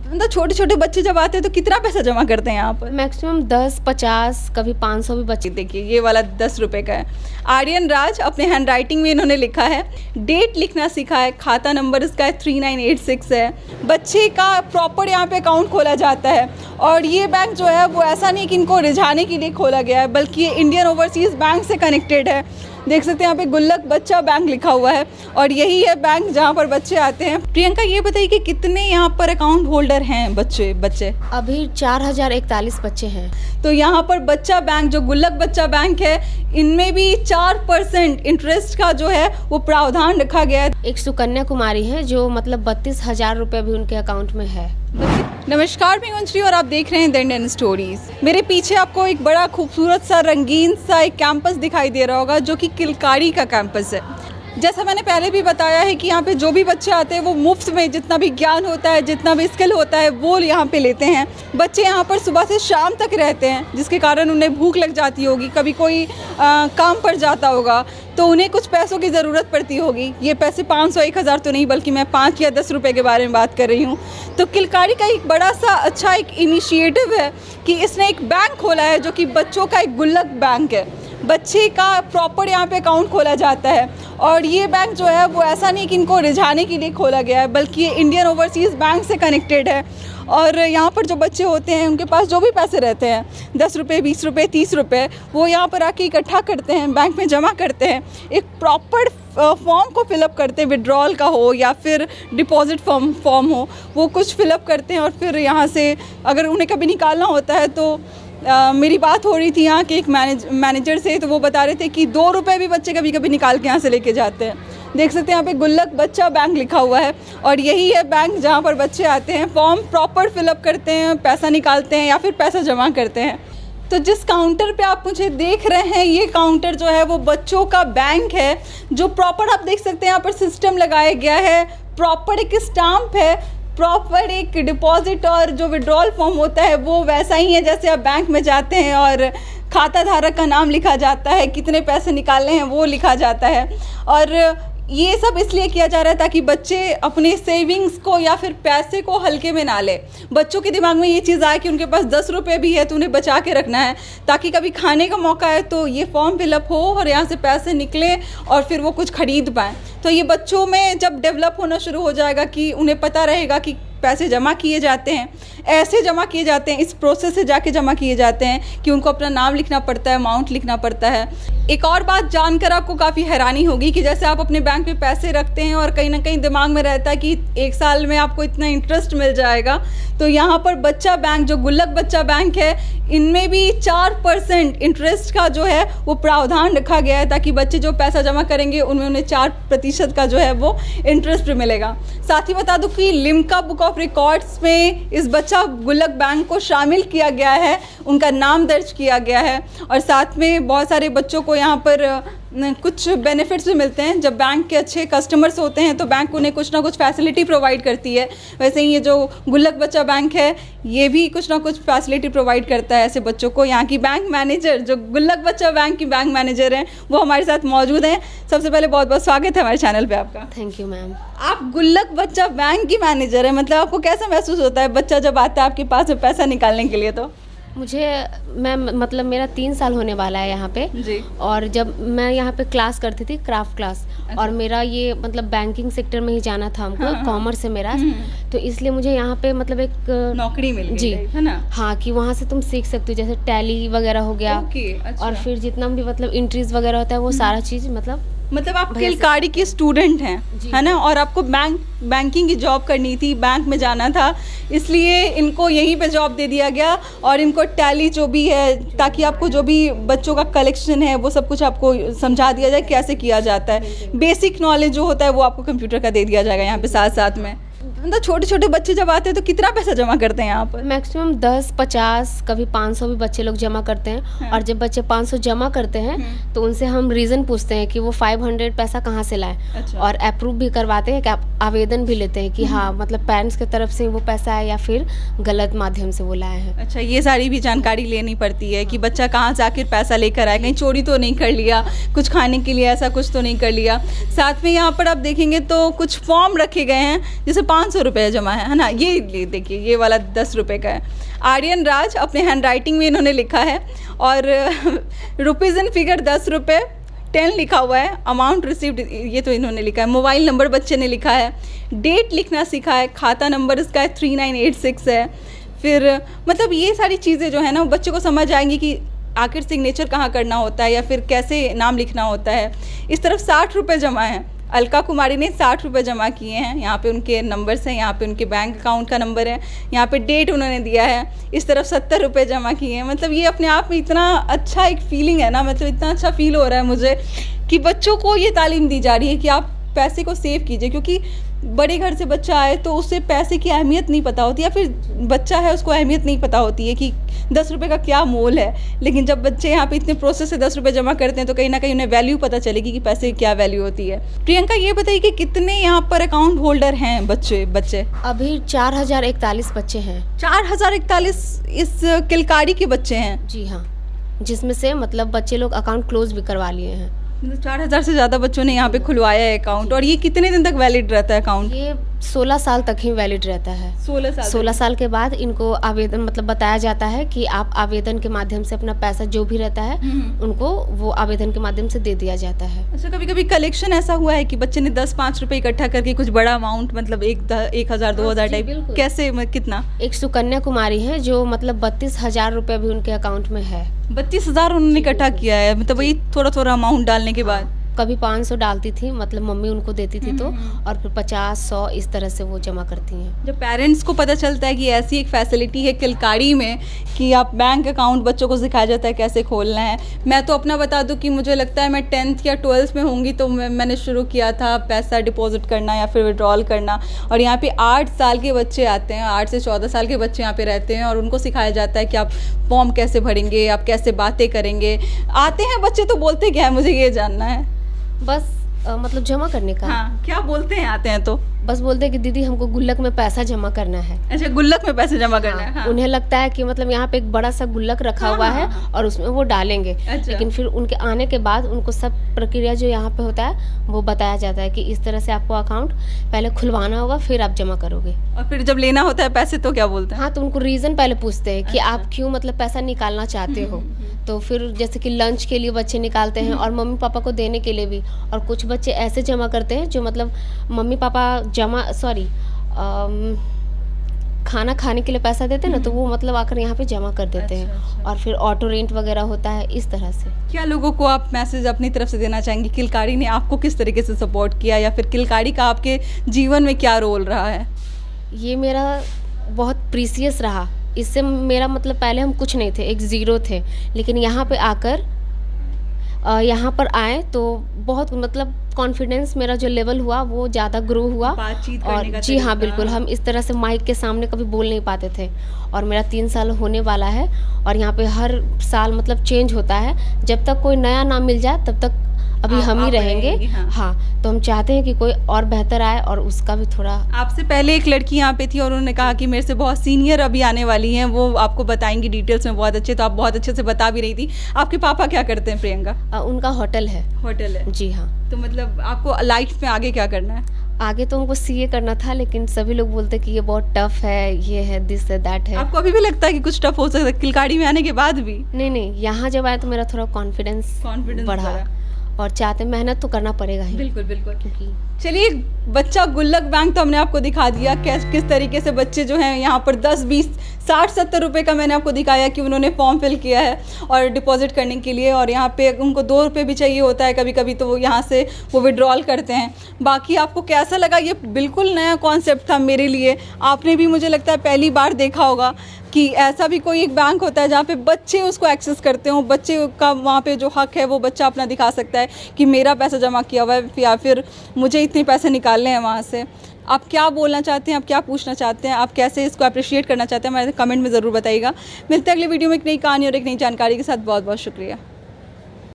मतलब छोटे छोटे बच्चे जब आते हैं तो कितना पैसा जमा करते हैं यहाँ पर? मैक्सिमम 10-50 कभी 500 भी बच्चे। देखिए ये वाला 10 रुपये का है। आर्यन राज अपने हैंड राइटिंग में इन्होंने लिखा है, डेट लिखना सीखा है, खाता नंबर इसका है 3986 है। बच्चे का प्रॉपर यहाँ पे अकाउंट खोला जाता है और ये बैंक जो है वो ऐसा नहीं कि इनको रिझाने के लिए खोला गया है, बल्कि ये इंडियन ओवरसीज़ बैंक से कनेक्टेड है। देख सकते हैं यहाँ पे गुल्लक बच्चा बैंक लिखा हुआ है और यही है बैंक जहाँ पर बच्चे आते हैं। प्रियंका ये बताइए कि कितने यहाँ पर अकाउंट होल्डर हैं बच्चे? अभी 4041 बच्चे हैं। तो यहाँ पर बच्चा बैंक जो गुल्लक बच्चा बैंक है, इनमें भी 4% इंटरेस्ट का जो है वो प्रावधान रखा गया है। एक सुकन्या कुमारी है जो मतलब 32,000 रुपये भी उनके अकाउंट में है। नमस्कार, मैं अंजलि और आप देख रहे हैं द इंडियन स्टोरीज। मेरे पीछे आपको एक बड़ा खूबसूरत सा रंगीन सा एक कैंपस दिखाई दे रहा होगा जो कि किलकारी का कैंपस है। जैसा मैंने पहले भी बताया है कि यहाँ पे जो भी बच्चे आते हैं वो मुफ्त में जितना भी ज्ञान होता है, जितना भी स्किल होता है वो यहाँ पे लेते हैं। बच्चे यहाँ पर सुबह से शाम तक रहते हैं जिसके कारण उन्हें भूख लग जाती होगी, कभी कोई काम पड़ जाता होगा तो उन्हें कुछ पैसों की ज़रूरत पड़ती होगी। ये पैसे 500-1000 तो नहीं बल्कि मैं 5 या 10 रुपये के बारे में बात कर रही हूँ। तो किलकारी का एक बड़ा सा अच्छा एक इनिशिएटिव है कि इसने एक बैंक खोला है जो कि बच्चों का एक गुल्लक बैंक है। बच्चे का प्रॉपर यहाँ पे अकाउंट खोला जाता है और ये बैंक जो है वो ऐसा नहीं कि इनको रिझाने के लिए खोला गया है, बल्कि ये इंडियन ओवरसीज़ बैंक से कनेक्टेड है। और यहाँ पर जो बच्चे होते हैं उनके पास जो भी पैसे रहते हैं, 10 रुपये, 20 रुपये, 30 रुपये, वो यहाँ पर आके इकट्ठा करते हैं, बैंक में जमा करते हैं। एक प्रॉपर फॉर्म को फिलअप करते हैं, विड्रॉल का हो या फिर डिपॉजिट फॉर्म हो, वो कुछ फिलअप करते हैं और फिर यहाँ से अगर उन्हें कभी निकालना होता है तो मेरी बात हो रही थी यहाँ के एक मैनेजर से, तो वो बता रहे थे कि 2 रुपये भी बच्चे कभी कभी निकाल के यहाँ से लेके जाते हैं। देख सकते हैं यहाँ पे गुल्लक बच्चा बैंक लिखा हुआ है और यही है बैंक जहाँ पर बच्चे आते हैं, फॉर्म प्रॉपर फिलअप करते हैं, पैसा निकालते हैं या फिर पैसा जमा करते हैं। तो जिस काउंटर पे आप मुझे देख रहे हैं, ये काउंटर जो है वो बच्चों का बैंक है, जो प्रॉपर आप देख सकते हैं यहाँ पर सिस्टम लगाया गया है, प्रॉपर एक स्टाम्प है, प्रॉपर एक डिपॉजिट और जो विड्रॉल फॉर्म होता है वो वैसा ही है जैसे आप बैंक में जाते हैं और खाता धारक का नाम लिखा जाता है, कितने पैसे निकालने हैं वो लिखा जाता है। और ये सब इसलिए किया जा रहा है ताकि बच्चे अपने सेविंग्स को या फिर पैसे को हल्के में ना ले। बच्चों के दिमाग में ये चीज़ आए कि उनके पास 10 रुपये भी है तो उन्हें बचा के रखना है ताकि कभी खाने का मौका है तो ये फॉर्म फिलअप हो और यहाँ से पैसे निकले और फिर वो कुछ खरीद पाएँ। तो ये बच्चों में जब डेवलप होना शुरू हो जाएगा कि उन्हें पता रहेगा कि पैसे जमा किए जाते हैं, ऐसे जमा किए जाते हैं, इस प्रोसेस से जाके जमा किए जाते हैं कि उनको अपना नाम लिखना पड़ता है, अमाउंट लिखना पड़ता है। एक और बात जानकर आपको काफ़ी हैरानी होगी कि जैसे आप अपने बैंक में पैसे रखते हैं और कहीं ना कहीं दिमाग में रहता है कि 1 साल में आपको इतना इंटरेस्ट मिल जाएगा, तो यहाँ पर बच्चा बैंक जो गुल्लक बच्चा बैंक है, इनमें भी 4% इंटरेस्ट का जो है वो प्रावधान रखा गया है ताकि बच्चे जो पैसा जमा करेंगे उनमें उन्हें 4% का जो है वो इंटरेस्ट मिलेगा। साथ ही बता दूं कि लिम्का बुक ऑफ रिकॉर्ड्स में इस बच्चा गुल्लक बैंक को शामिल किया गया है, उनका नाम दर्ज किया गया है और साथ में बहुत सारे बच्चों को यहाँ पर कुछ बेनिफिट्स भी मिलते हैं। जब बैंक के अच्छे कस्टमर्स होते हैं तो बैंक उन्हें कुछ ना कुछ फैसिलिटी प्रोवाइड करती है। वैसे ही ये जो गुल्लक बच्चा बैंक है ये भी कुछ ना कुछ फैसिलिटी प्रोवाइड करता है ऐसे बच्चों को। यहाँ की बैंक मैनेजर जो गुल्लक बच्चा बैंक की बैंक मैनेजर हैं वो हमारे साथ मौजूद हैं। सबसे पहले बहुत बहुत स्वागत है हमारे चैनल पर आपका। Thank you ma'am. आप गुल्लक बच्चा बैंक की मैनेजर है, मतलब आपको कैसा महसूस होता है बच्चा जब आता है आपके पास पैसा निकालने के लिए? तो मैं मतलब मेरा 3 साल होने वाला है यहाँ पे जी। और जब मैं यहाँ पे क्लास करती थी, क्राफ्ट क्लास, अच्छा। और मेरा ये मतलब बैंकिंग सेक्टर में ही जाना था हमको, कॉमर्स है मेरा, तो इसलिए मुझे यहाँ पे मतलब एक नौकरी मिल गई जी है ना। हाँ, कि वहाँ से तुम सीख सकते हो, जैसे टैली वगैरह हो गया। अच्छा। और फिर जितना भी मतलब एंट्रीज वगैरह होता है वो सारा चीज़ मतलब आप किलकारी की स्टूडेंट हैं, है ना, और आपको बैंकिंग की जॉब करनी थी, बैंक में जाना था, इसलिए इनको यहीं पे जॉब दे दिया गया और इनको टैली जो भी है ताकि आपको जो भी बच्चों का कलेक्शन है वो सब कुछ आपको समझा दिया जाए कैसे किया जाता है। बेसिक नॉलेज जो होता है वो आपको कंप्यूटर का दे दिया जाएगा यहाँ पे साथ साथ में। मतलब छोटे छोटे बच्चे जब आते हैं तो कितना पैसा जमा करते हैं यहाँ पर? मैक्सिमम 10-50 कभी 500 भी बच्चे लोग जमा करते हैं। हाँ। और जब बच्चे 500 जमा करते हैं तो उनसे हम रीज़न पूछते हैं कि वो 500 पैसा कहाँ से लाए। अच्छा। और अप्रूव भी करवाते हैं कि आवेदन भी लेते हैं कि हाँ मतलब पेरेंट्स की तरफ से वो पैसा है या फिर गलत माध्यम से वो लाए हैं। अच्छा, ये सारी भी जानकारी लेनी पड़ती है कि बच्चा कहाँ से आखिर पैसा लेकर आए, कहीं चोरी तो नहीं कर लिया, कुछ खाने के लिए ऐसा कुछ तो नहीं कर लिया। साथ में यहाँ पर आप देखेंगे तो कुछ फॉर्म रखे गए हैं, जैसे 500 500 रुपये जमा है ना। ये देखिए, ये वाला 10 रुपये का है। आर्यन राज अपने हैंड राइटिंग में इन्होंने लिखा है, और रुपीज़ इन फिगर 10 रुपये 10 लिखा हुआ है। अमाउंट रिसीव्ड ये तो इन्होंने लिखा है। मोबाइल नंबर बच्चे ने लिखा है, डेट लिखना सीखा है, खाता नंबर इसका है 3986 है। फिर मतलब ये सारी चीज़ें जो है ना, बच्चे को समझ आएंगी कि आखिर सिग्नेचर कहाँ करना होता है या फिर कैसे नाम लिखना होता है। इस तरफ 60 रुपये जमा है। अलका कुमारी ने 60 रुपये जमा किए हैं। यहाँ पे उनके नंबर्स हैं, यहाँ पे उनके बैंक अकाउंट का नंबर है, यहाँ पे डेट उन्होंने दिया है। इस तरफ 70 रुपये जमा किए हैं। मतलब ये अपने आप में इतना अच्छा एक फीलिंग है ना, मतलब इतना अच्छा फील हो रहा है मुझे कि बच्चों को ये तालीम दी जा रही है कि आप पैसे को सेव कीजिए। क्योंकि बड़े घर से बच्चा आए तो उसे पैसे की अहमियत नहीं पता होती, या फिर बच्चा है उसको अहमियत नहीं पता होती है कि 10 रुपये का क्या मोल है। लेकिन जब बच्चे यहाँ पे इतने प्रोसेस से 10 रुपये जमा करते हैं तो कहीं ना कहीं उन्हें वैल्यू पता चलेगी कि पैसे की क्या वैल्यू होती है। प्रियंका, ये बताइए कि कितने यहाँ पर अकाउंट होल्डर हैं बच्चे? अभी 4041 बच्चे हैं। 4041 इस किलकारी के बच्चे हैं? जी हाँ, जिसमें से मतलब बच्चे लोग अकाउंट क्लोज भी करवा लिए हैं। 4000 से ज़्यादा बच्चों ने यहाँ पे खुलवाया है अकाउंट। और ये कितने दिन तक वैलिड रहता है अकाउंट? ये 16 साल तक ही वैलिड रहता है। 16 साल के बाद इनको आवेदन मतलब बताया जाता है कि आप आवेदन के माध्यम से अपना पैसा जो भी रहता है उनको वो आवेदन के माध्यम से दे दिया जाता है। अच्छा, कभी कभी कलेक्शन ऐसा हुआ है कि बच्चे ने 10-5 रुपए इकट्ठा करके कुछ बड़ा अमाउंट, मतलब 1000-2000 टाइप, कैसे, कितना? एक सुकन्या कुमारी है जो मतलब 32,000 रुपये भी उनके अकाउंट में है। 32,000 उन्होंने इकट्ठा किया है, मतलब वही थोड़ा थोड़ा अमाउंट डालने के बाद। कभी 500 डालती थी, मतलब मम्मी उनको देती थी तो, और फिर 50-100 इस तरह से वो जमा करती हैं। जब पेरेंट्स को पता चलता है कि ऐसी एक फैसिलिटी है किलकारी में कि आप बैंक अकाउंट बच्चों को सिखाया जाता है कैसे खोलना है। मैं तो अपना बता दूं कि मुझे लगता है मैं 10th या 12th में होंगी तो मैंने शुरू किया था पैसा डिपॉजिट करना या फिर विड्रॉल करना। और यहाँ पे 8 साल के बच्चे आते हैं, 8 से 14 साल के बच्चे यहाँ पे रहते हैं, और उनको सिखाया जाता है कि आप फॉर्म कैसे भरेंगे, आप कैसे बातें करेंगे। आते हैं बच्चे तो बोलते क्या है, मुझे ये जानना है। बस मतलब जमा करने का। हाँ, क्या बोलते हैं आते हैं तो? बस बोलते हैं कि दीदी हमको गुल्लक में पैसा जमा करना है। अच्छा, गुल्लक में पैसे जमा करना है। हाँ। उन्हें लगता है कि मतलब यहाँ पे एक बड़ा सा गुल्लक रखा हुआ है और उसमें वो डालेंगे। अच्छा। लेकिन फिर उनके आने के बाद उनको सब प्रक्रिया जो यहाँ पे होता है वो बताया जाता है कि इस तरह से आपको अकाउंट पहले खुलवाना होगा, फिर आप जमा करोगे। और फिर जब लेना होता है पैसे तो क्या बोलते हैं? हाँ, तो उनको रीज़न पहले पूछते हैं कि आप क्यों मतलब पैसा निकालना चाहते हो। तो फिर जैसे कि लंच के लिए बच्चे निकालते हैं और मम्मी पापा को देने के लिए भी। और कुछ बच्चे ऐसे जमा करते हैं जो मतलब मम्मी पापा खाना खाने के लिए पैसा देते हैं ना, तो वो मतलब आकर यहाँ पे जमा कर देते हैं। अच्छा। और फिर ऑटो रेंट वगैरह होता है इस तरह से। क्या लोगों को आप मैसेज अपनी तरफ से देना चाहेंगे? किलकारी ने आपको किस तरीके से सपोर्ट किया, या फिर किलकारी का आपके जीवन में क्या रोल रहा है? ये मेरा बहुत प्रीसियस रहा। इससे मेरा मतलब पहले हम कुछ नहीं थे, एक ज़ीरो थे, लेकिन यहाँ पे आकर यहाँ पर आए तो बहुत मतलब कॉन्फिडेंस मेरा जो लेवल हुआ वो ज़्यादा ग्रो हुआ। बातचीत करने का और जी हाँ, तरीका। बिल्कुल, हम इस तरह से माइक के सामने कभी बोल नहीं पाते थे। और मेरा 3 साल होने वाला है और यहाँ पे हर साल मतलब चेंज होता है। जब तक कोई नया नाम मिल जाए तब तक अभी हम ही रहेंगे। हाँ, तो हम चाहते हैं कि कोई और बेहतर आए और उसका भी थोड़ा। आपसे पहले एक लड़की यहाँ पे थी और उन्होंने कहा कि मेरे से बहुत सीनियर अभी आने वाली हैं, वो आपको बताएंगी डिटेल्स में बहुत अच्छे, तो आप बहुत अच्छे से बता भी रही थी। आपके पापा क्या करते हैं प्रियंका? उनका होटल है। होटल है? जी हाँ। तो मतलब आपको लाइफ में आगे क्या करना है? आगे तो उनको सीए करना था, लेकिन सभी लोग बोलते कि ये बहुत टफ है, ये है, दिस है, दैट है। आपको अभी भी लगता है कि कुछ टफ हो सकता है किलकारी में आने के बाद भी? नहीं, यहाँ जब आए तो मेरा थोड़ा कॉन्फिडेंस बढ़ा। और चाहते मेहनत तो करना पड़ेगा ही। बिल्कुल बिल्कुल। क्योंकि चलिए, बच्चा गुल्लक बैंक तो हमने आपको दिखा दिया किस तरीके से बच्चे जो हैं यहाँ पर 10, 20, 60, 70 रुपये का मैंने आपको दिखाया कि उन्होंने फॉर्म फिल किया है और डिपॉजिट करने के लिए। और यहाँ पे उनको 2 रुपये भी चाहिए होता है कभी कभी, तो वो यहाँ से वो विड्रॉल करते हैं। बाकी आपको कैसा लगा? ये बिल्कुल नया कॉन्सेप्ट था मेरे लिए। आपने भी मुझे लगता है पहली बार देखा होगा कि ऐसा भी कोई एक बैंक होता है जहाँ पे बच्चे उसको एक्सेस करते हो। बच्चे का वहाँ पे जो हक है वो बच्चा अपना दिखा सकता है कि मेरा पैसा जमा किया हुआ है या फिर मुझे इतने पैसे निकालने हैं वहाँ से। आप क्या बोलना चाहते हैं, आप क्या पूछना चाहते हैं, आप कैसे इसको अप्रिशिएट करना चाहते हैं, हमारे कमेंट में ज़रूर बताइएगा। मिलते हैं अगले वीडियो में एक नई कहानी और एक नई जानकारी के साथ। बहुत बहुत शुक्रिया।